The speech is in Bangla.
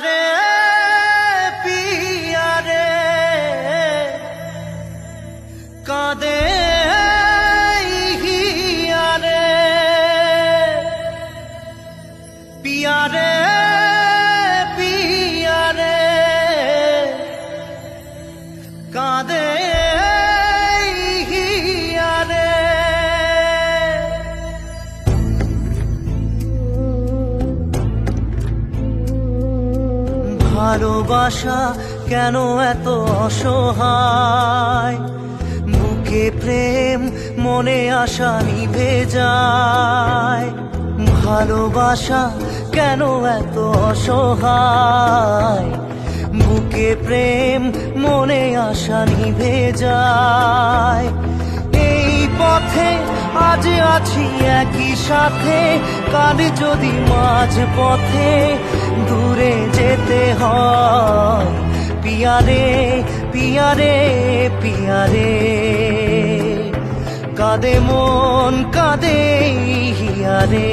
রে পিয়া রে কাঁদে হিয়া রে পিয়া রে পিয়া রে কাঁদে হিয়া রে। ভালোবাসা কেন এত অসহায়, বুকে প্রেম মনে আশা নিভে যায়। ভালোবাসা কেন এত অসহায়, বুকে প্রেম মনে আশা নিভে যায়। এই পথে আজ আছি একই সাথে, কাল যদি মাঝ পথে দূরে যেতে হয়। পিয়া রে পিয়া রে পিয়া রে কাঁদে মন কাঁদে হিয়া রে।